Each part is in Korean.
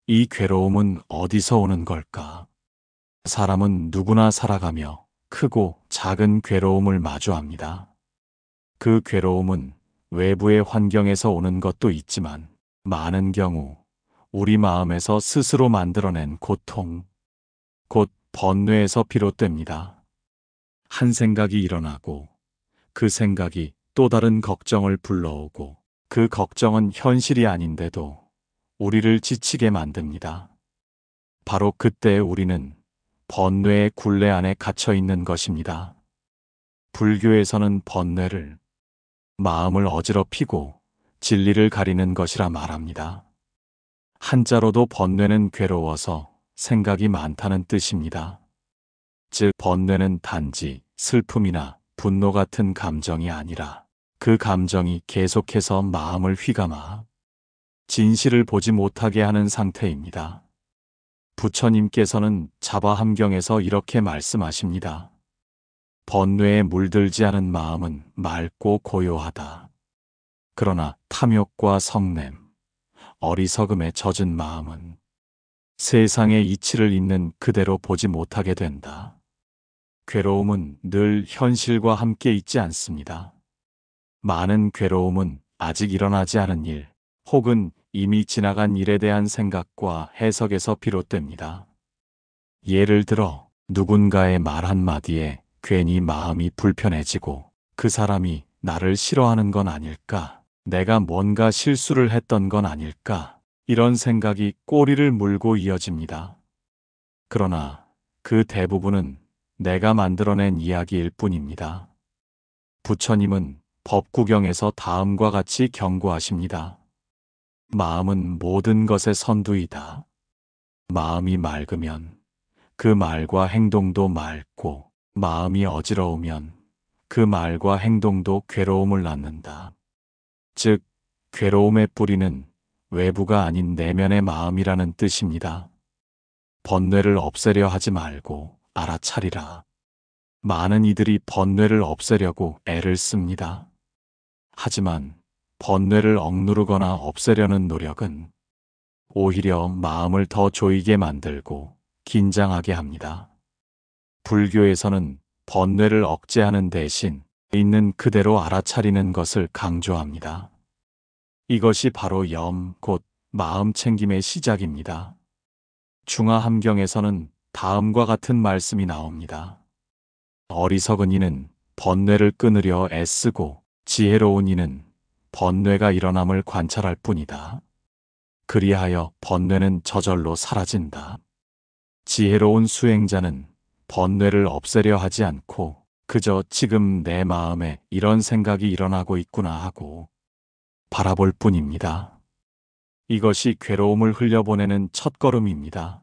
이 괴로움은 어디서 오는 걸까? 사람은 누구나 살아가며 크고 작은 괴로움을 마주합니다. 그 괴로움은 외부의 환경에서 오는 것도 있지만 많은 경우 우리 마음에서 스스로 만들어낸 고통, 곧 번뇌에서 비롯됩니다. 한 생각이 일어나고 그 생각이 또 다른 걱정을 불러오고 그 걱정은 현실이 아닌데도 우리를 지치게 만듭니다. 바로 그때 우리는 번뇌의 굴레 안에 갇혀 있는 것입니다. 불교에서는 번뇌를 마음을 어지럽히고 진리를 가리는 것이라 말합니다. 한자로도 번뇌는 괴로워서 생각이 많다는 뜻입니다. 즉, 번뇌는 단지 슬픔이나 분노 같은 감정이 아니라 그 감정이 계속해서 마음을 휘감아 진실을 보지 못하게 하는 상태입니다. 부처님께서는 자바함경에서 이렇게 말씀하십니다. 번뇌에 물들지 않은 마음은 맑고 고요하다. 그러나 탐욕과 성냄, 어리석음에 젖은 마음은 세상의 이치를 있는 그대로 보지 못하게 된다. 괴로움은 늘 현실과 함께 있지 않습니다. 많은 괴로움은 아직 일어나지 않은 일, 혹은 이미 지나간 일에 대한 생각과 해석에서 비롯됩니다. 예를 들어 누군가의 말 한마디에 괜히 마음이 불편해지고 그 사람이 나를 싫어하는 건 아닐까? 내가 뭔가 실수를 했던 건 아닐까? 이런 생각이 꼬리를 물고 이어집니다. 그러나 그 대부분은 내가 만들어낸 이야기일 뿐입니다. 부처님은 법구경에서 다음과 같이 경고하십니다. 마음은 모든 것의 선두이다. 마음이 맑으면 그 말과 행동도 맑고, 마음이 어지러우면 그 말과 행동도 괴로움을 낳는다. 즉, 괴로움의 뿌리는 외부가 아닌 내면의 마음이라는 뜻입니다. 번뇌를 없애려 하지 말고 알아차리라. 많은 이들이 번뇌를 없애려고 애를 씁니다. 하지만 번뇌를 억누르거나 없애려는 노력은 오히려 마음을 더 조이게 만들고 긴장하게 합니다. 불교에서는 번뇌를 억제하는 대신 있는 그대로 알아차리는 것을 강조합니다. 이것이 바로 곧 마음 챙김의 시작입니다. 중화함경에서는 다음과 같은 말씀이 나옵니다. 어리석은 이는 번뇌를 끊으려 애쓰고 지혜로운 이는 번뇌가 일어남을 관찰할 뿐이다. 그리하여 번뇌는 저절로 사라진다. 지혜로운 수행자는 번뇌를 없애려 하지 않고 그저 지금 내 마음에 이런 생각이 일어나고 있구나 하고 바라볼 뿐입니다. 이것이 괴로움을 흘려보내는 첫걸음입니다.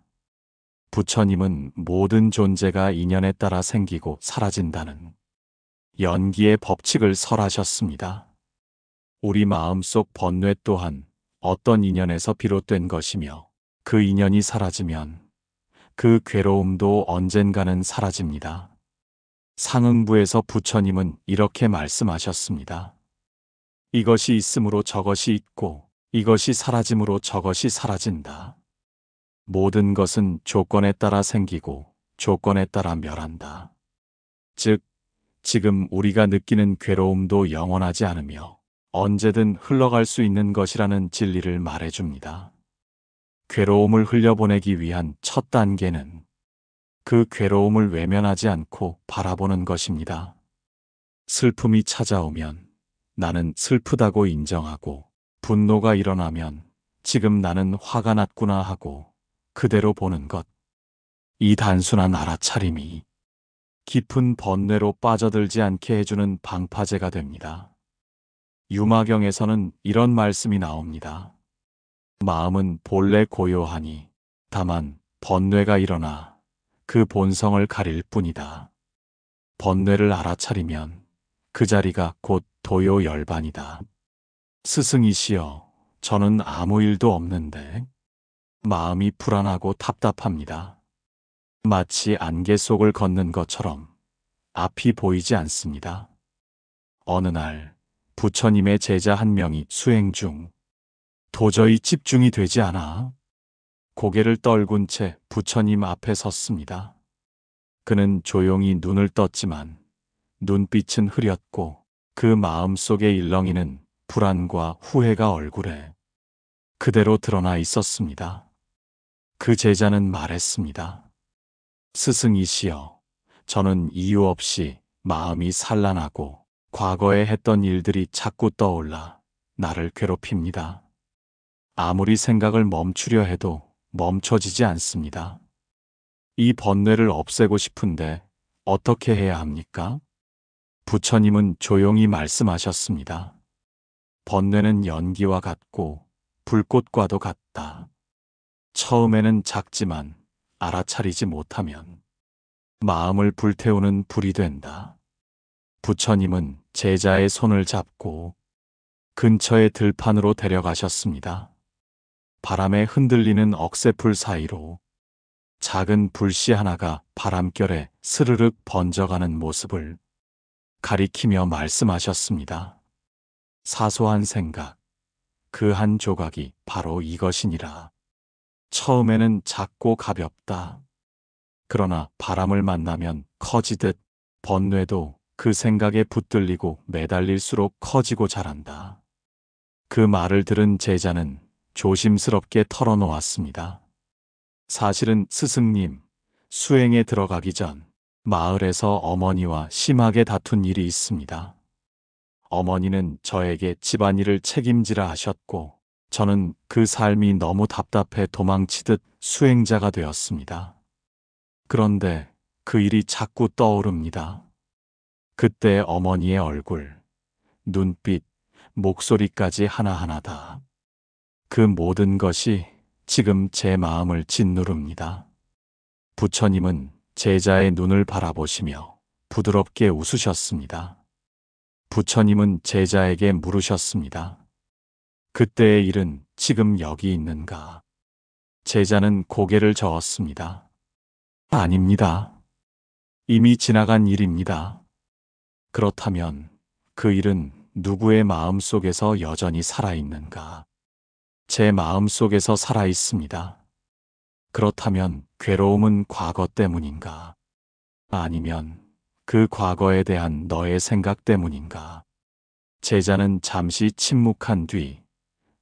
부처님은 모든 존재가 인연에 따라 생기고 사라진다는 연기의 법칙을 설하셨습니다. 우리 마음속 번뇌 또한 어떤 인연에서 비롯된 것이며 그 인연이 사라지면 그 괴로움도 언젠가는 사라집니다. 상응부에서 부처님은 이렇게 말씀하셨습니다. 이것이 있으므로 저것이 있고 이것이 사라짐으로 저것이 사라진다. 모든 것은 조건에 따라 생기고 조건에 따라 멸한다. 즉, 지금 우리가 느끼는 괴로움도 영원하지 않으며 언제든 흘러갈 수 있는 것이라는 진리를 말해줍니다. 괴로움을 흘려보내기 위한 첫 단계는 그 괴로움을 외면하지 않고 바라보는 것입니다. 슬픔이 찾아오면 나는 슬프다고 인정하고, 분노가 일어나면 지금 나는 화가 났구나 하고 그대로 보는 것. 이 단순한 알아차림이 깊은 번뇌로 빠져들지 않게 해주는 방파제가 됩니다. 유마경에서는 이런 말씀이 나옵니다. 마음은 본래 고요하니 다만 번뇌가 일어나 그 본성을 가릴 뿐이다. 번뇌를 알아차리면 그 자리가 곧 도요열반이다. 스승이시여, 저는 아무 일도 없는데 마음이 불안하고 답답합니다. 마치 안개 속을 걷는 것처럼 앞이 보이지 않습니다. 어느 날 부처님의 제자 한 명이 수행 중 도저히 집중이 되지 않아 고개를 떨군 채 부처님 앞에 섰습니다. 그는 조용히 눈을 떴지만 눈빛은 흐렸고 그 마음속에 일렁이는 불안과 후회가 얼굴에 그대로 드러나 있었습니다. 그 제자는 말했습니다. 스승이시여, 저는 이유 없이 마음이 산란하고 과거에 했던 일들이 자꾸 떠올라 나를 괴롭힙니다. 아무리 생각을 멈추려 해도 멈춰지지 않습니다. 이 번뇌를 없애고 싶은데 어떻게 해야 합니까? 부처님은 조용히 말씀하셨습니다. 번뇌는 연기와 같고 불꽃과도 같다. 처음에는 작지만 알아차리지 못하면 마음을 불태우는 불이 된다. 부처님은 제자의 손을 잡고 근처의 들판으로 데려가셨습니다. 바람에 흔들리는 억새풀 사이로 작은 불씨 하나가 바람결에 스르륵 번져가는 모습을 가리키며 말씀하셨습니다. 사소한 생각, 그 한 조각이 바로 이것이니라. 처음에는 작고 가볍다. 그러나 바람을 만나면 커지듯 번뇌도 그 생각에 붙들리고 매달릴수록 커지고 자란다. 그 말을 들은 제자는 조심스럽게 털어놓았습니다. 사실은 스승님, 수행에 들어가기 전 마을에서 어머니와 심하게 다툰 일이 있습니다. 어머니는 저에게 집안일을 책임지라 하셨고 저는 그 삶이 너무 답답해 도망치듯 수행자가 되었습니다. 그런데 그 일이 자꾸 떠오릅니다. 그때 어머니의 얼굴, 눈빛, 목소리까지 하나하나 다. 그 모든 것이 지금 제 마음을 짓누릅니다. 부처님은 제자의 눈을 바라보시며 부드럽게 웃으셨습니다. 부처님은 제자에게 물으셨습니다. 그때의 일은 지금 여기 있는가? 제자는 고개를 저었습니다. 아닙니다. 이미 지나간 일입니다. 그렇다면 그 일은 누구의 마음 속에서 여전히 살아있는가? 제 마음 속에서 살아있습니다. 그렇다면 괴로움은 과거 때문인가? 아니면 그 과거에 대한 너의 생각 때문인가? 제자는 잠시 침묵한 뒤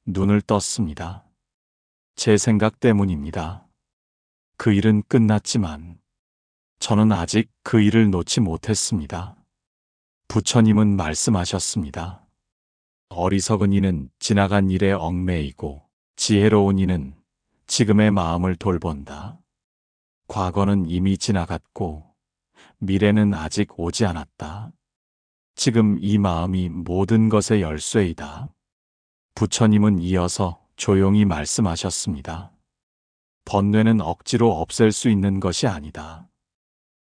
눈을 떴습니다. 제 생각 때문입니다. 그 일은 끝났지만 저는 아직 그 일을 놓지 못했습니다. 부처님은 말씀하셨습니다. 어리석은 이는 지나간 일에 얽매이고 지혜로운 이는 지금의 마음을 돌본다. 과거는 이미 지나갔고 미래는 아직 오지 않았다. 지금 이 마음이 모든 것의 열쇠이다. 부처님은 이어서 조용히 말씀하셨습니다. 번뇌는 억지로 없앨 수 있는 것이 아니다.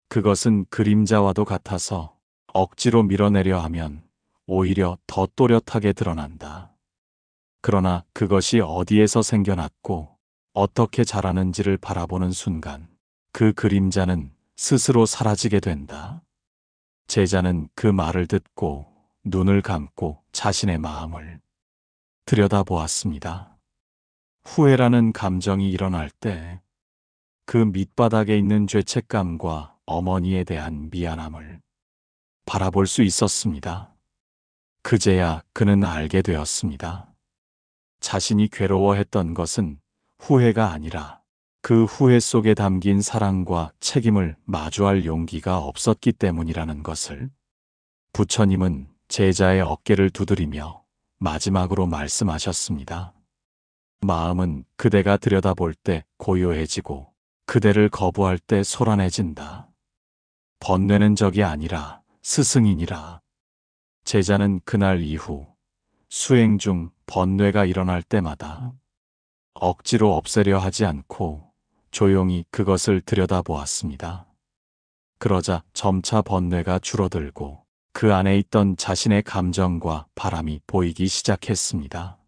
그것은 그림자와도 같아서 억지로 밀어내려 하면 오히려 더 또렷하게 드러난다. 그러나 그것이 어디에서 생겨났고 어떻게 자라는지를 바라보는 순간 그 그림자는 스스로 사라지게 된다. 제자는 그 말을 듣고 눈을 감고 자신의 마음을 들여다보았습니다. 후회라는 감정이 일어날 때 그 밑바닥에 있는 죄책감과 어머니에 대한 미안함을 바라볼 수 있었습니다. 그제야 그는 알게 되었습니다. 자신이 괴로워했던 것은 후회가 아니라 그 후회 속에 담긴 사랑과 책임을 마주할 용기가 없었기 때문이라는 것을. 부처님은 제자의 어깨를 두드리며 마지막으로 말씀하셨습니다. 마음은 그대가 들여다볼 때 고요해지고 그대를 거부할 때 소란해진다. 번뇌는 적이 아니라 스승이니라. 제자는 그날 이후 수행 중 번뇌가 일어날 때마다 억지로 없애려 하지 않고 조용히 그것을 들여다보았습니다. 그러자 점차 번뇌가 줄어들고 그 안에 있던 자신의 감정과 바람이 보이기 시작했습니다.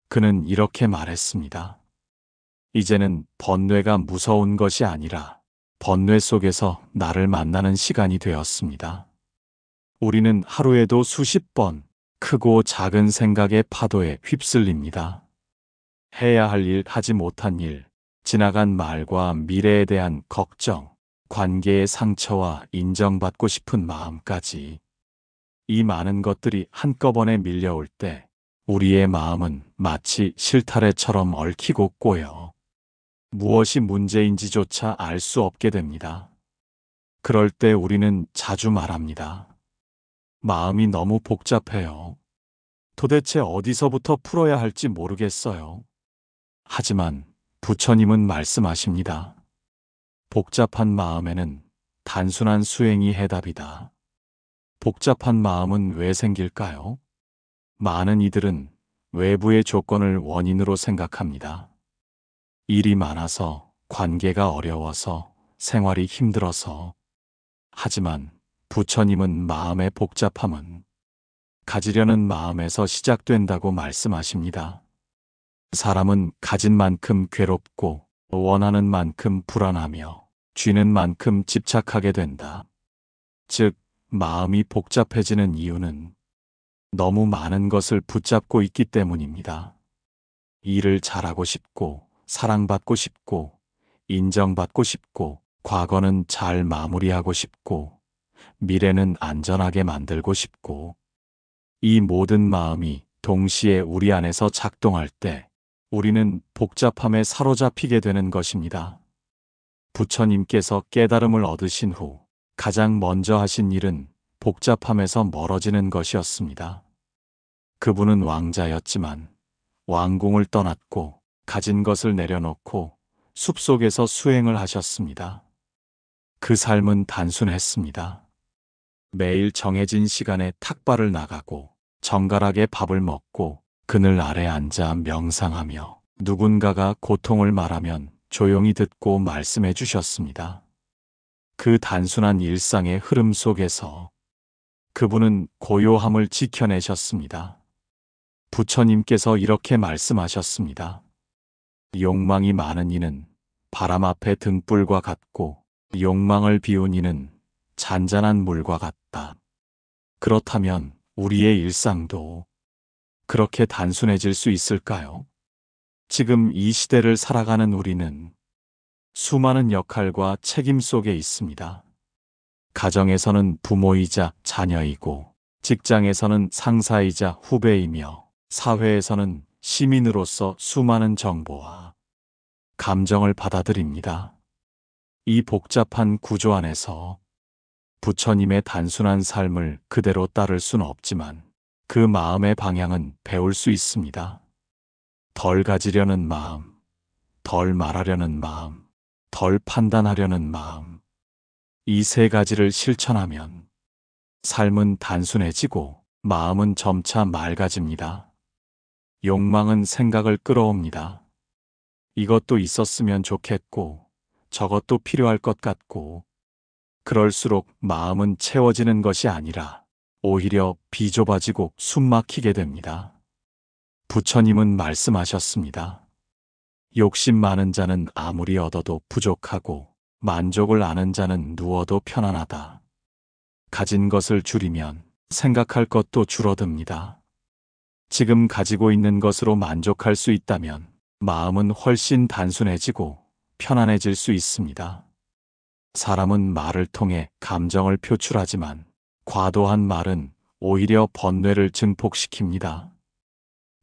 그는 이렇게 말했습니다. 이제는 번뇌가 무서운 것이 아니라 번뇌 속에서 나를 만나는 시간이 되었습니다. 우리는 하루에도 수십 번 크고 작은 생각의 파도에 휩쓸립니다. 해야 할 일, 하지 못한 일, 지나간 말과 미래에 대한 걱정, 관계의 상처와 인정받고 싶은 마음까지 이 많은 것들이 한꺼번에 밀려올 때 우리의 마음은 마치 실타래처럼 얽히고 꼬여 무엇이 문제인지조차 알 수 없게 됩니다. 그럴 때 우리는 자주 말합니다. 마음이 너무 복잡해요. 도대체 어디서부터 풀어야 할지 모르겠어요. 하지만 부처님은 말씀하십니다. 복잡한 마음에는 단순한 수행이 해답이다. 복잡한 마음은 왜 생길까요? 많은 이들은 외부의 조건을 원인으로 생각합니다. 일이 많아서, 관계가 어려워서, 생활이 힘들어서. 하지만 부처님은 마음의 복잡함은 가지려는 마음에서 시작된다고 말씀하십니다. 사람은 가진 만큼 괴롭고 원하는 만큼 불안하며 쥐는 만큼 집착하게 된다. 즉, 마음이 복잡해지는 이유는 너무 많은 것을 붙잡고 있기 때문입니다. 일을 잘하고 싶고, 사랑받고 싶고, 인정받고 싶고, 과거는 잘 마무리하고 싶고, 미래는 안전하게 만들고 싶고, 이 모든 마음이 동시에 우리 안에서 작동할 때 우리는 복잡함에 사로잡히게 되는 것입니다. 부처님께서 깨달음을 얻으신 후 가장 먼저 하신 일은 복잡함에서 멀어지는 것이었습니다. 그분은 왕자였지만 왕궁을 떠났고 가진 것을 내려놓고 숲속에서 수행을 하셨습니다. 그 삶은 단순했습니다. 매일 정해진 시간에 탁발을 나가고 정갈하게 밥을 먹고 그늘 아래 앉아 명상하며 누군가가 고통을 말하면 조용히 듣고 말씀해 주셨습니다. 그 단순한 일상의 흐름 속에서 그분은 고요함을 지켜내셨습니다. 부처님께서 이렇게 말씀하셨습니다. 욕망이 많은 이는 바람 앞에 등불과 같고 욕망을 비운 이는 잔잔한 물과 같다. 그렇다면 우리의 일상도 그렇게 단순해질 수 있을까요? 지금 이 시대를 살아가는 우리는 수많은 역할과 책임 속에 있습니다. 가정에서는 부모이자 자녀이고, 직장에서는 상사이자 후배이며, 사회에서는 시민으로서 수많은 정보와 감정을 받아들입니다. 이 복잡한 구조 안에서 부처님의 단순한 삶을 그대로 따를 수는 없지만 그 마음의 방향은 배울 수 있습니다. 덜 가지려는 마음, 덜 말하려는 마음, 덜 판단하려는 마음. 이 세 가지를 실천하면 삶은 단순해지고 마음은 점차 맑아집니다. 욕망은 생각을 끌어옵니다. 이것도 있었으면 좋겠고 저것도 필요할 것 같고, 그럴수록 마음은 채워지는 것이 아니라 오히려 비좁아지고 숨막히게 됩니다. 부처님은 말씀하셨습니다. 욕심 많은 자는 아무리 얻어도 부족하고 만족을 아는 자는 누워도 편안하다. 가진 것을 줄이면 생각할 것도 줄어듭니다. 지금 가지고 있는 것으로 만족할 수 있다면 마음은 훨씬 단순해지고 편안해질 수 있습니다. 사람은 말을 통해 감정을 표출하지만 과도한 말은 오히려 번뇌를 증폭시킵니다.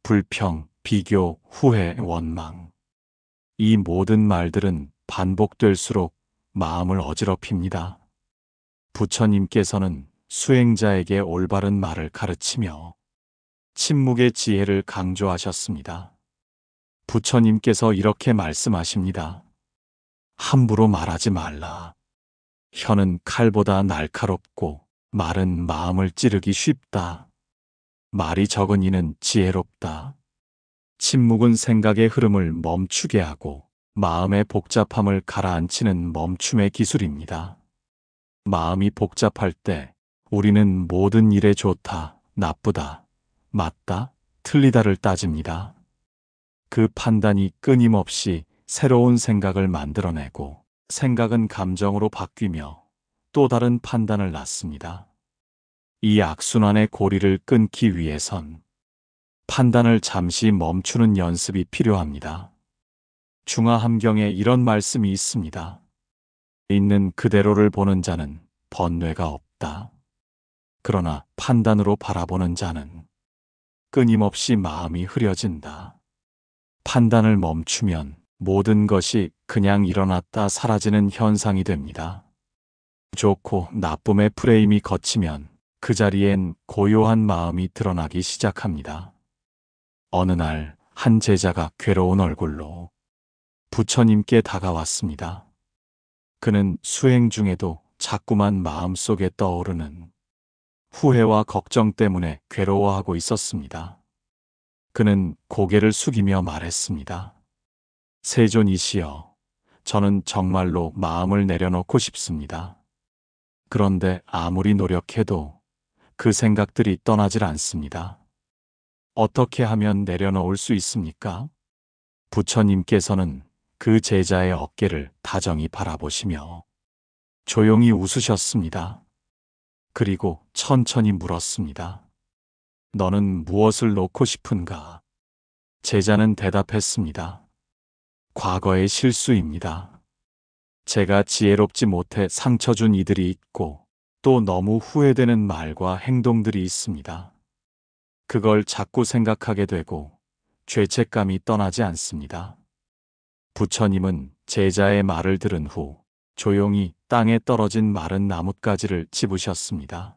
불평, 비교, 후회, 원망. 이 모든 말들은 반복될수록 마음을 어지럽힙니다. 부처님께서는 수행자에게 올바른 말을 가르치며 침묵의 지혜를 강조하셨습니다. 부처님께서 이렇게 말씀하십니다. 함부로 말하지 말라. 혀는 칼보다 날카롭고 말은 마음을 찌르기 쉽다. 말이 적은 이는 지혜롭다. 침묵은 생각의 흐름을 멈추게 하고 마음의 복잡함을 가라앉히는 멈춤의 기술입니다. 마음이 복잡할 때 우리는 모든 일에 좋다, 나쁘다, 맞다, 틀리다를 따집니다. 그 판단이 끊임없이 새로운 생각을 만들어내고, 생각은 감정으로 바뀌며 또 다른 판단을 낳습니다. 이 악순환의 고리를 끊기 위해선 판단을 잠시 멈추는 연습이 필요합니다. 중화함경에 이런 말씀이 있습니다. 있는 그대로를 보는 자는 번뇌가 없다. 그러나 판단으로 바라보는 자는 끊임없이 마음이 흐려진다. 판단을 멈추면 모든 것이 그냥 일어났다 사라지는 현상이 됩니다. 좋고 나쁨의 프레임이 거치면 그 자리엔 고요한 마음이 드러나기 시작합니다. 어느 날 한 제자가 괴로운 얼굴로 부처님께 다가왔습니다. 그는 수행 중에도 자꾸만 마음속에 떠오르는 후회와 걱정 때문에 괴로워하고 있었습니다. 그는 고개를 숙이며 말했습니다. 세존이시여, 저는 정말로 마음을 내려놓고 싶습니다. 그런데 아무리 노력해도 그 생각들이 떠나질 않습니다. 어떻게 하면 내려놓을 수 있습니까? 부처님께서는 그 제자의 어깨를 다정히 바라보시며 조용히 웃으셨습니다. 그리고 천천히 물었습니다. 너는 무엇을 놓고 싶은가? 제자는 대답했습니다. 과거의 실수입니다. 제가 지혜롭지 못해 상처 준 이들이 있고 또 너무 후회되는 말과 행동들이 있습니다. 그걸 자꾸 생각하게 되고 죄책감이 떠나지 않습니다. 부처님은 제자의 말을 들은 후 조용히 땅에 떨어진 마른 나뭇가지를 집으셨습니다.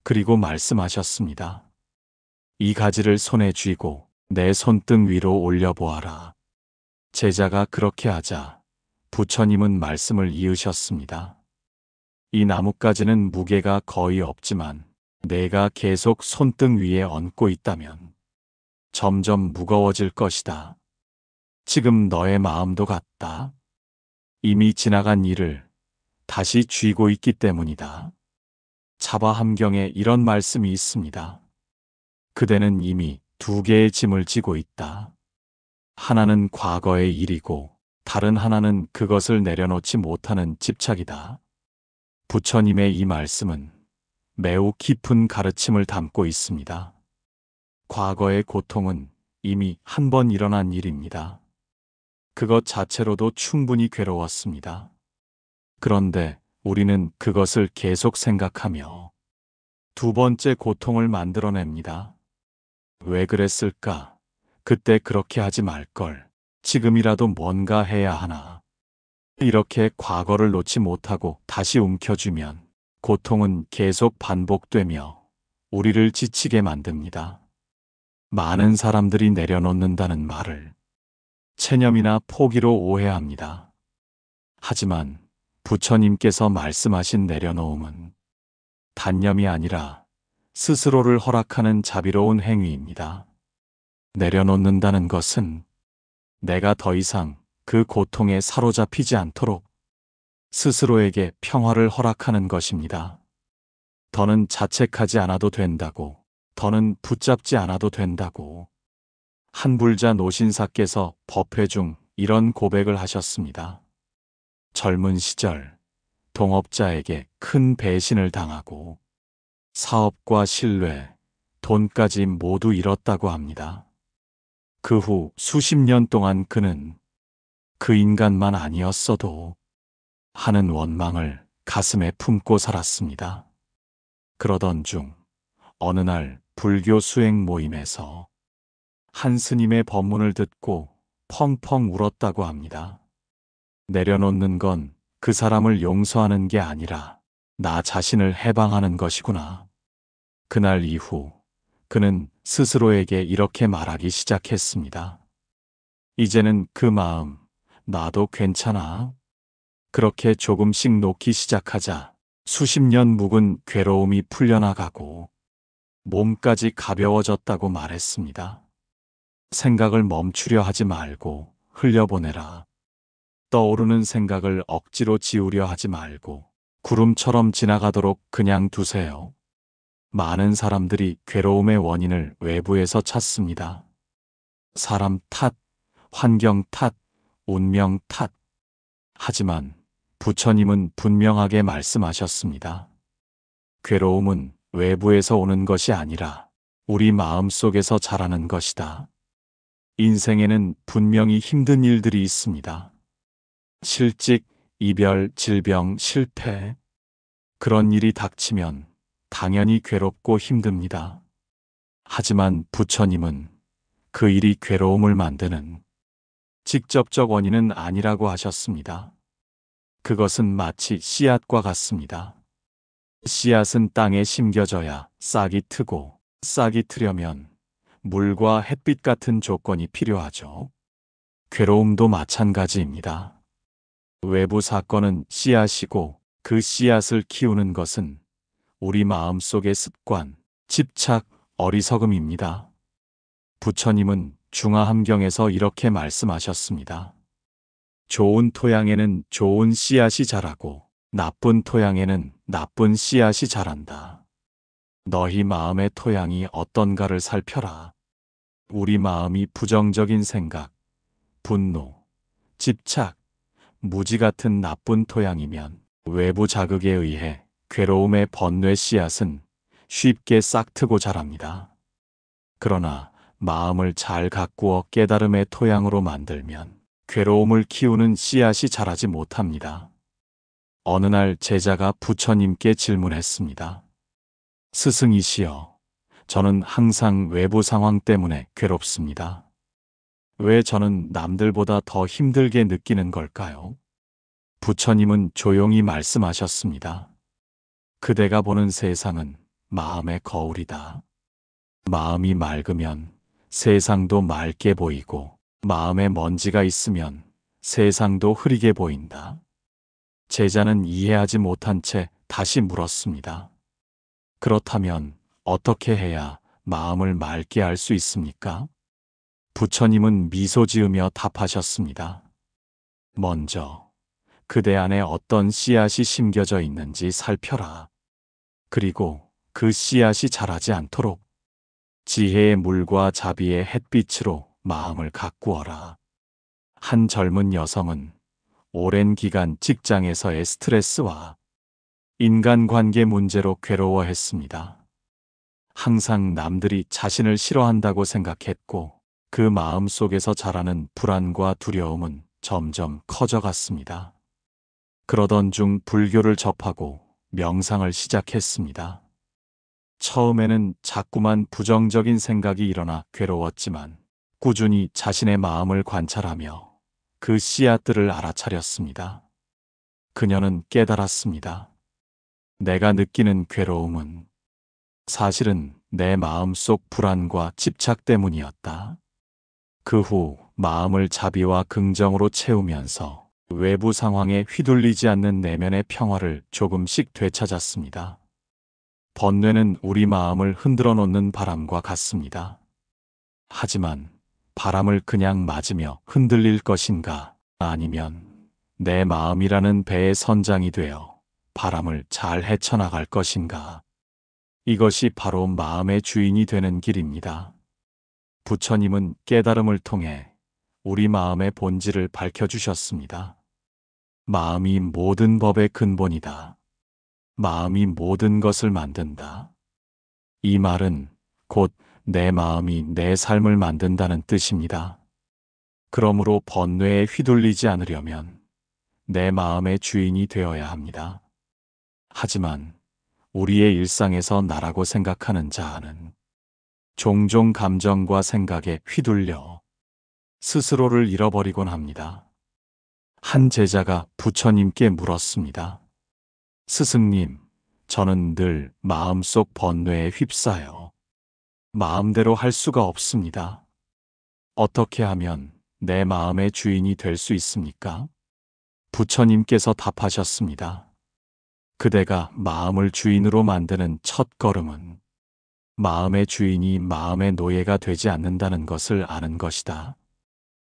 그리고 말씀하셨습니다. 이 가지를 손에 쥐고 내 손등 위로 올려보아라. 제자가 그렇게 하자 부처님은 말씀을 이으셨습니다. 이 나뭇가지는 무게가 거의 없지만 내가 계속 손등 위에 얹고 있다면 점점 무거워질 것이다. 지금 너의 마음도 같다. 이미 지나간 일을 다시 쥐고 있기 때문이다. 자바함경에 이런 말씀이 있습니다. 그대는 이미 두 개의 짐을 지고 있다. 하나는 과거의 일이고 다른 하나는 그것을 내려놓지 못하는 집착이다. 부처님의 이 말씀은 매우 깊은 가르침을 담고 있습니다. 과거의 고통은 이미 한 번 일어난 일입니다. 그것 자체로도 충분히 괴로웠습니다. 그런데 우리는 그것을 계속 생각하며 두 번째 고통을 만들어냅니다. 왜 그랬을까? 그때 그렇게 하지 말걸. 지금이라도 뭔가 해야 하나. 이렇게 과거를 놓지 못하고 다시 움켜쥐면 고통은 계속 반복되며 우리를 지치게 만듭니다. 많은 사람들이 내려놓는다는 말을 체념이나 포기로 오해합니다. 하지만 부처님께서 말씀하신 내려놓음은 단념이 아니라 스스로를 허락하는 자비로운 행위입니다. 내려놓는다는 것은 내가 더 이상 그 고통에 사로잡히지 않도록 스스로에게 평화를 허락하는 것입니다. 더는 자책하지 않아도 된다고, 더는 붙잡지 않아도 된다고. 한불자 노신사께서 법회 중 이런 고백을 하셨습니다. 젊은 시절 동업자에게 큰 배신을 당하고 사업과 신뢰, 돈까지 모두 잃었다고 합니다. 그 후 수십 년 동안 그는 그 인간만 아니었어도 하는 원망을 가슴에 품고 살았습니다. 그러던 중 어느 날 불교 수행 모임에서 한 스님의 법문을 듣고 펑펑 울었다고 합니다. 내려놓는 건 그 사람을 용서하는 게 아니라 나 자신을 해방하는 것이구나. 그날 이후 그는 스스로에게 이렇게 말하기 시작했습니다. 이제는 그 마음, 나도 괜찮아. 그렇게 조금씩 놓기 시작하자 수십 년 묵은 괴로움이 풀려나가고 몸까지 가벼워졌다고 말했습니다. 생각을 멈추려 하지 말고 흘려보내라. 떠오르는 생각을 억지로 지우려 하지 말고 구름처럼 지나가도록 그냥 두세요. 많은 사람들이 괴로움의 원인을 외부에서 찾습니다. 사람 탓, 환경 탓, 운명 탓. 하지만 부처님은 분명하게 말씀하셨습니다. 괴로움은 외부에서 오는 것이 아니라 우리 마음 속에서 자라는 것이다. 인생에는 분명히 힘든 일들이 있습니다. 실직, 이별, 질병, 실패. 그런 일이 닥치면 당연히 괴롭고 힘듭니다. 하지만 부처님은 그 일이 괴로움을 만드는 직접적 원인은 아니라고 하셨습니다. 그것은 마치 씨앗과 같습니다. 씨앗은 땅에 심겨져야 싹이 트고, 싹이 트려면 물과 햇빛 같은 조건이 필요하죠. 괴로움도 마찬가지입니다. 외부 사건은 씨앗이고, 그 씨앗을 키우는 것은 우리 마음속의 습관, 집착, 어리석음입니다. 부처님은 중화함경에서 이렇게 말씀하셨습니다. 좋은 토양에는 좋은 씨앗이 자라고 나쁜 토양에는 나쁜 씨앗이 자란다. 너희 마음의 토양이 어떤가를 살펴라. 우리 마음이 부정적인 생각, 분노, 집착, 무지 같은 나쁜 토양이면 외부 자극에 의해 괴로움의 번뇌 씨앗은 쉽게 싹트고 자랍니다. 그러나 마음을 잘 가꾸어 깨달음의 토양으로 만들면 괴로움을 키우는 씨앗이 자라지 못합니다. 어느 날 제자가 부처님께 질문했습니다. 스승이시여, 저는 항상 외부 상황 때문에 괴롭습니다. 왜 저는 남들보다 더 힘들게 느끼는 걸까요? 부처님은 조용히 말씀하셨습니다. 그대가 보는 세상은 마음의 거울이다. 마음이 맑으면 세상도 맑게 보이고, 마음에 먼지가 있으면 세상도 흐리게 보인다. 제자는 이해하지 못한 채 다시 물었습니다. 그렇다면 어떻게 해야 마음을 맑게 할 수 있습니까? 부처님은 미소 지으며 답하셨습니다. 먼저 그대 안에 어떤 씨앗이 심겨져 있는지 살펴라. 그리고 그 씨앗이 자라지 않도록 지혜의 물과 자비의 햇빛으로 마음을 가꾸어라. 한 젊은 여성은 오랜 기간 직장에서의 스트레스와 인간관계 문제로 괴로워했습니다. 항상 남들이 자신을 싫어한다고 생각했고, 그 마음 속에서 자라는 불안과 두려움은 점점 커져갔습니다. 그러던 중 불교를 접하고 명상을 시작했습니다. 처음에는 자꾸만 부정적인 생각이 일어나 괴로웠지만 꾸준히 자신의 마음을 관찰하며 그 씨앗들을 알아차렸습니다. 그녀는 깨달았습니다. 내가 느끼는 괴로움은 사실은 내 마음속 불안과 집착 때문이었다. 그 후 마음을 자비와 긍정으로 채우면서 외부 상황에 휘둘리지 않는 내면의 평화를 조금씩 되찾았습니다. 번뇌는 우리 마음을 흔들어 놓는 바람과 같습니다. 하지만 바람을 그냥 맞으며 흔들릴 것인가, 아니면 내 마음이라는 배의 선장이 되어 바람을 잘 헤쳐나갈 것인가. 이것이 바로 마음의 주인이 되는 길입니다. 부처님은 깨달음을 통해 우리 마음의 본질을 밝혀주셨습니다. 마음이 모든 법의 근본이다. 마음이 모든 것을 만든다. 이 말은 곧 내 마음이 내 삶을 만든다는 뜻입니다. 그러므로 번뇌에 휘둘리지 않으려면 내 마음의 주인이 되어야 합니다. 하지만 우리의 일상에서 나라고 생각하는 자아는 종종 감정과 생각에 휘둘려 스스로를 잃어버리곤 합니다. 한 제자가 부처님께 물었습니다. 스승님, 저는 늘 마음속 번뇌에 휩싸여 마음대로 할 수가 없습니다. 어떻게 하면 내 마음의 주인이 될 수 있습니까? 부처님께서 답하셨습니다. 그대가 마음을 주인으로 만드는 첫 걸음은 마음의 주인이 마음의 노예가 되지 않는다는 것을 아는 것이다.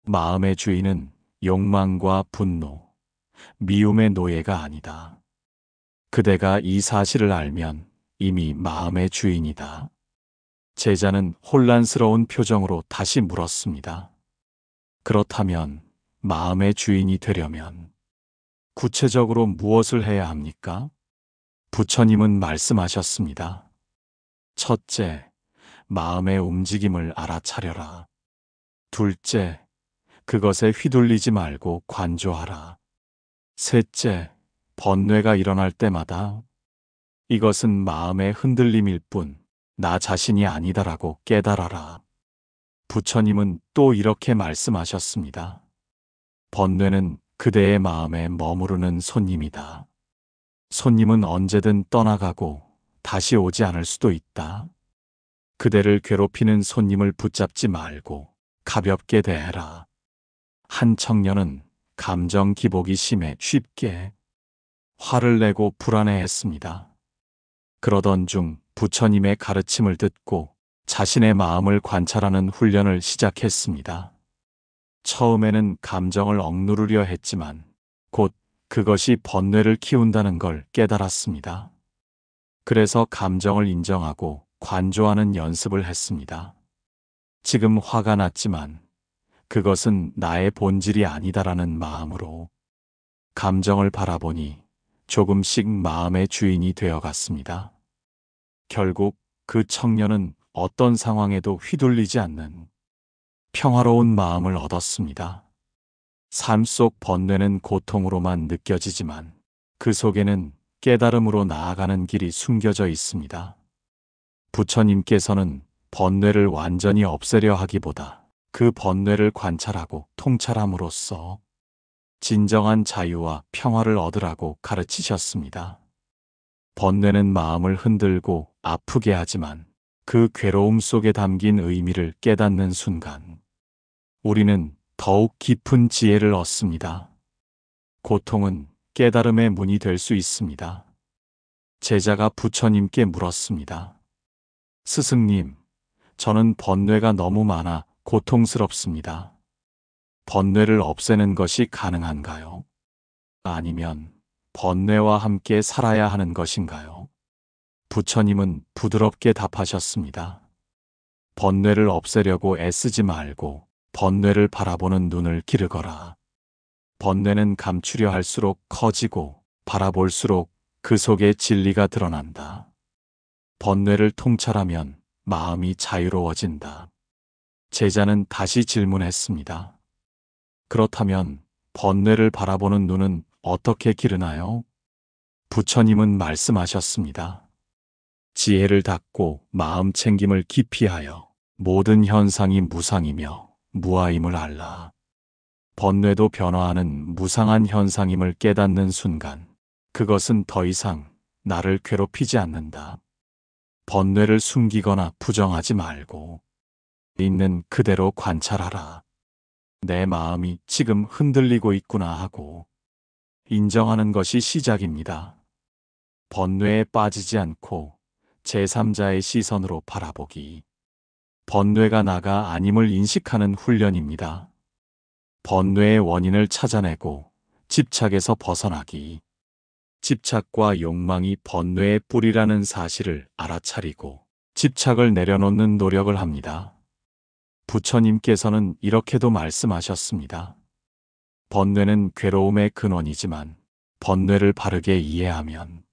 마음의 주인은 욕망과 분노, 미움의 노예가 아니다. 그대가 이 사실을 알면 이미 마음의 주인이다. 제자는 혼란스러운 표정으로 다시 물었습니다. 그렇다면 마음의 주인이 되려면 구체적으로 무엇을 해야 합니까? 부처님은 말씀하셨습니다. 첫째, 마음의 움직임을 알아차려라. 둘째, 그것에 휘둘리지 말고 관조하라. 셋째, 번뇌가 일어날 때마다 이것은 마음의 흔들림일 뿐 나 자신이 아니다라고 깨달아라. 부처님은 또 이렇게 말씀하셨습니다. 번뇌는 그대의 마음에 머무르는 손님이다. 손님은 언제든 떠나가고 다시 오지 않을 수도 있다. 그대를 괴롭히는 손님을 붙잡지 말고 가볍게 대해라. 한 청년은 감정 기복이 심해 쉽게 화를 내고 불안해했습니다. 그러던 중 부처님의 가르침을 듣고 자신의 마음을 관찰하는 훈련을 시작했습니다. 처음에는 감정을 억누르려 했지만 곧 그것이 번뇌를 키운다는 걸 깨달았습니다. 그래서 감정을 인정하고 관조하는 연습을 했습니다. 지금 화가 났지만 그것은 나의 본질이 아니다라는 마음으로 감정을 바라보니 조금씩 마음의 주인이 되어갔습니다. 결국 그 청년은 어떤 상황에도 휘둘리지 않는 평화로운 마음을 얻었습니다. 삶 속 번뇌는 고통으로만 느껴지지만 그 속에는 깨달음으로 나아가는 길이 숨겨져 있습니다. 부처님께서는 번뇌를 완전히 없애려 하기보다 그 번뇌를 관찰하고 통찰함으로써 진정한 자유와 평화를 얻으라고 가르치셨습니다. 번뇌는 마음을 흔들고 아프게 하지만 그 괴로움 속에 담긴 의미를 깨닫는 순간 우리는 더욱 깊은 지혜를 얻습니다. 고통은 깨달음의 문이 될 수 있습니다. 제자가 부처님께 물었습니다. 스승님, 저는 번뇌가 너무 많아 고통스럽습니다. 번뇌를 없애는 것이 가능한가요? 아니면 번뇌와 함께 살아야 하는 것인가요? 부처님은 부드럽게 답하셨습니다. 번뇌를 없애려고 애쓰지 말고 번뇌를 바라보는 눈을 기르거라. 번뇌는 감추려 할수록 커지고 바라볼수록 그 속에 진리가 드러난다. 번뇌를 통찰하면 마음이 자유로워진다. 제자는 다시 질문했습니다. 그렇다면 번뇌를 바라보는 눈은 어떻게 기르나요? 부처님은 말씀하셨습니다. 지혜를 닫고 마음 챙김을 깊이 하여 모든 현상이 무상이며 무아임을 알라. 번뇌도 변화하는 무상한 현상임을 깨닫는 순간 그것은 더 이상 나를 괴롭히지 않는다. 번뇌를 숨기거나 부정하지 말고 있는 그대로 관찰하라. 내 마음이 지금 흔들리고 있구나 하고 인정하는 것이 시작입니다. 번뇌에 빠지지 않고 제3자의 시선으로 바라보기. 번뇌가 나가 아님을 인식하는 훈련입니다. 번뇌의 원인을 찾아내고 집착에서 벗어나기. 집착과 욕망이 번뇌의 뿌리라는 사실을 알아차리고 집착을 내려놓는 노력을 합니다. 부처님께서는 이렇게도 말씀하셨습니다. 번뇌는 괴로움의 근원이지만 번뇌를 바르게 이해하면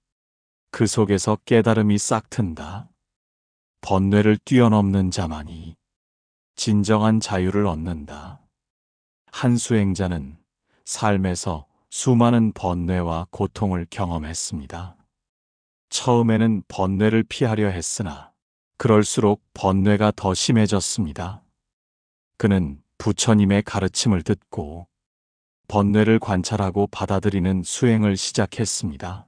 그 속에서 깨달음이 싹 튼다. 번뇌를 뛰어넘는 자만이 진정한 자유를 얻는다. 한 수행자는 삶에서 수많은 번뇌와 고통을 경험했습니다. 처음에는 번뇌를 피하려 했으나 그럴수록 번뇌가 더 심해졌습니다. 그는 부처님의 가르침을 듣고 번뇌를 관찰하고 받아들이는 수행을 시작했습니다.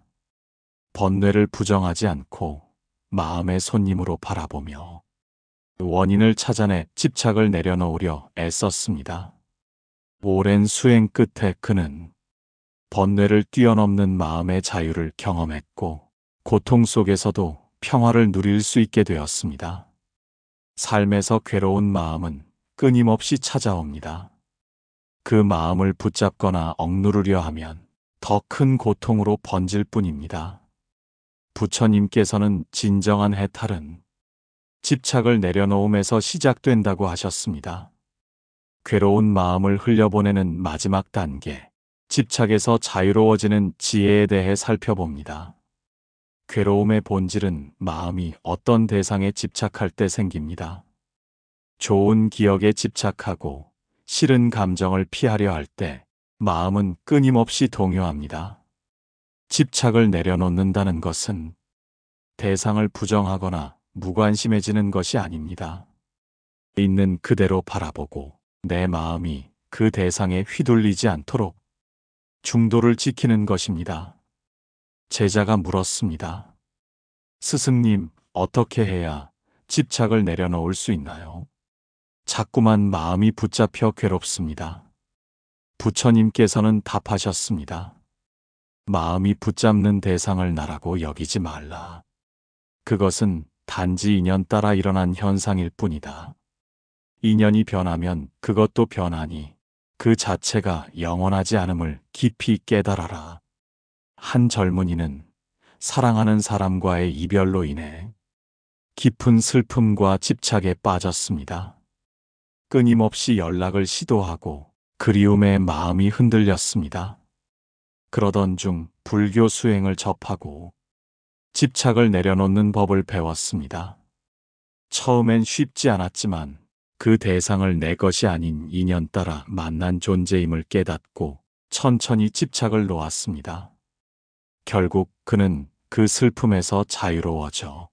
번뇌를 부정하지 않고 마음의 손님으로 바라보며 원인을 찾아내 집착을 내려놓으려 애썼습니다. 오랜 수행 끝에 그는 번뇌를 뛰어넘는 마음의 자유를 경험했고 고통 속에서도 평화를 누릴 수 있게 되었습니다. 삶에서 괴로운 마음은 끊임없이 찾아옵니다. 그 마음을 붙잡거나 억누르려 하면 더 큰 고통으로 번질 뿐입니다. 부처님께서는 진정한 해탈은 집착을 내려놓음에서 시작된다고 하셨습니다. 괴로운 마음을 흘려보내는 마지막 단계, 집착에서 자유로워지는 지혜에 대해 살펴봅니다. 괴로움의 본질은 마음이 어떤 대상에 집착할 때 생깁니다. 좋은 기억에 집착하고 싫은 감정을 피하려 할 때 마음은 끊임없이 동요합니다. 집착을 내려놓는다는 것은 대상을 부정하거나 무관심해지는 것이 아닙니다. 있는 그대로 바라보고 내 마음이 그 대상에 휘둘리지 않도록 중도를 지키는 것입니다. 제자가 물었습니다. 스승님, 어떻게 해야 집착을 내려놓을 수 있나요? 자꾸만 마음이 붙잡혀 괴롭습니다. 부처님께서는 답하셨습니다. 마음이 붙잡는 대상을 나라고 여기지 말라. 그것은 단지 인연 따라 일어난 현상일 뿐이다. 인연이 변하면 그것도 변하니 그 자체가 영원하지 않음을 깊이 깨달아라. 한 젊은이는 사랑하는 사람과의 이별로 인해 깊은 슬픔과 집착에 빠졌습니다. 끊임없이 연락을 시도하고 그리움에 마음이 흔들렸습니다. 그러던 중 불교 수행을 접하고 집착을 내려놓는 법을 배웠습니다. 처음엔 쉽지 않았지만 그 대상을 내 것이 아닌 인연 따라 만난 존재임을 깨닫고 천천히 집착을 놓았습니다. 결국 그는 그 슬픔에서 자유로워져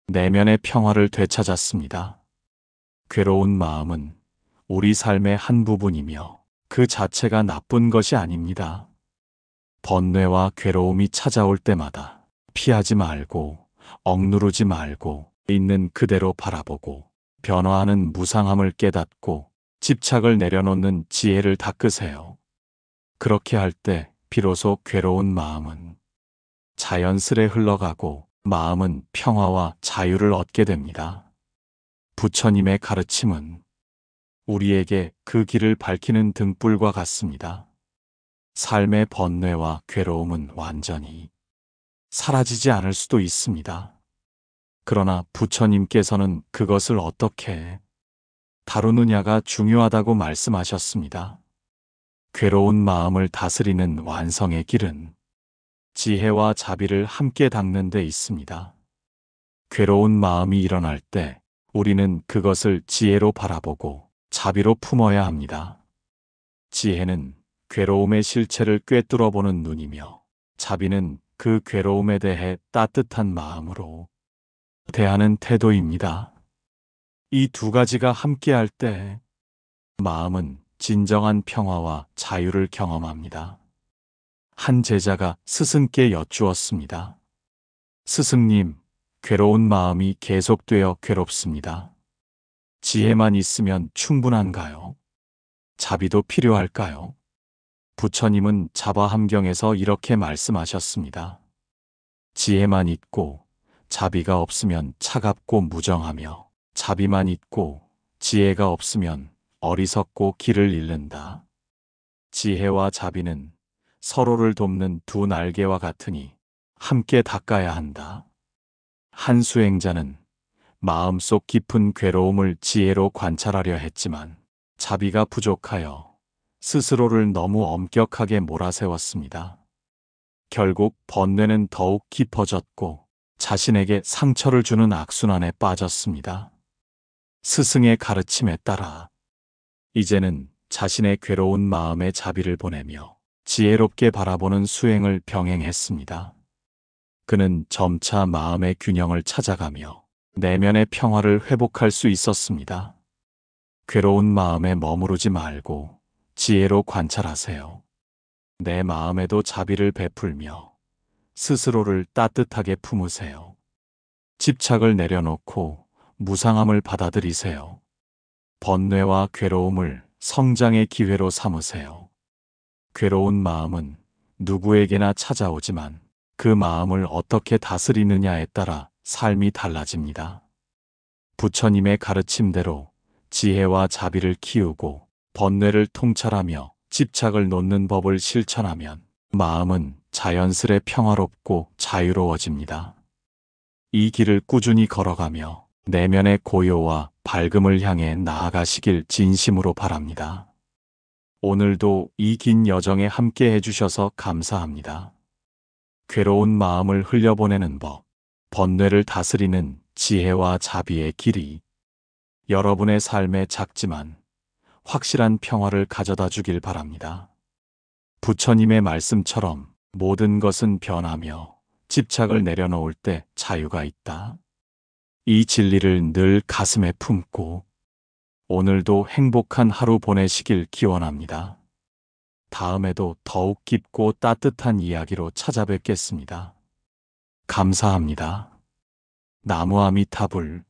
내면의 평화를 되찾았습니다. 괴로운 마음은 우리 삶의 한 부분이며 그 자체가 나쁜 것이 아닙니다. 번뇌와 괴로움이 찾아올 때마다 피하지 말고 억누르지 말고 있는 그대로 바라보고 변화하는 무상함을 깨닫고 집착을 내려놓는 지혜를 닦으세요. 그렇게 할 때 비로소 괴로운 마음은 자연스레 흘러가고 마음은 평화와 자유를 얻게 됩니다. 부처님의 가르침은 우리에게 그 길을 밝히는 등불과 같습니다. 삶의 번뇌와 괴로움은 완전히 사라지지 않을 수도 있습니다. 그러나 부처님께서는 그것을 어떻게 다루느냐가 중요하다고 말씀하셨습니다. 괴로운 마음을 다스리는 완성의 길은 지혜와 자비를 함께 닦는 데 있습니다. 괴로운 마음이 일어날 때 우리는 그것을 지혜로 바라보고 자비로 품어야 합니다. 지혜는 괴로움의 실체를 꿰뚫어 보는 눈이며 자비는 그 괴로움에 대해 따뜻한 마음으로 대하는 태도입니다. 이 두 가지가 함께할 때 마음은 진정한 평화와 자유를 경험합니다. 한 제자가 스승께 여쭈었습니다. 스승님, 괴로운 마음이 계속되어 괴롭습니다. 지혜만 있으면 충분한가요? 자비도 필요할까요? 부처님은 자바함경에서 이렇게 말씀하셨습니다. 지혜만 있고 자비가 없으면 차갑고 무정하며 자비만 있고 지혜가 없으면 어리석고 길을 잃는다. 지혜와 자비는 서로를 돕는 두 날개와 같으니 함께 닦아야 한다. 한 수행자는 마음속 깊은 괴로움을 지혜로 관찰하려 했지만 자비가 부족하여 스스로를 너무 엄격하게 몰아세웠습니다. 결국 번뇌는 더욱 깊어졌고 자신에게 상처를 주는 악순환에 빠졌습니다. 스승의 가르침에 따라 이제는 자신의 괴로운 마음에 자비를 보내며 지혜롭게 바라보는 수행을 병행했습니다. 그는 점차 마음의 균형을 찾아가며 내면의 평화를 회복할 수 있었습니다. 괴로운 마음에 머무르지 말고 지혜로 관찰하세요. 내 마음에도 자비를 베풀며 스스로를 따뜻하게 품으세요. 집착을 내려놓고 무상함을 받아들이세요. 번뇌와 괴로움을 성장의 기회로 삼으세요. 괴로운 마음은 누구에게나 찾아오지만 그 마음을 어떻게 다스리느냐에 따라 삶이 달라집니다. 부처님의 가르침대로 지혜와 자비를 키우고 번뇌를 통찰하며 집착을 놓는 법을 실천하면 마음은 자연스레 평화롭고 자유로워집니다. 이 길을 꾸준히 걸어가며 내면의 고요와 밝음을 향해 나아가시길 진심으로 바랍니다. 오늘도 이 긴 여정에 함께 해주셔서 감사합니다. 괴로운 마음을 흘려보내는 법, 번뇌를 다스리는 지혜와 자비의 길이 여러분의 삶에 작지만 확실한 평화를 가져다 주길 바랍니다. 부처님의 말씀처럼 모든 것은 변하며 집착을 내려놓을 때 자유가 있다. 이 진리를 늘 가슴에 품고 오늘도 행복한 하루 보내시길 기원합니다. 다음에도 더욱 깊고 따뜻한 이야기로 찾아뵙겠습니다. 감사합니다. 나무 아미타불.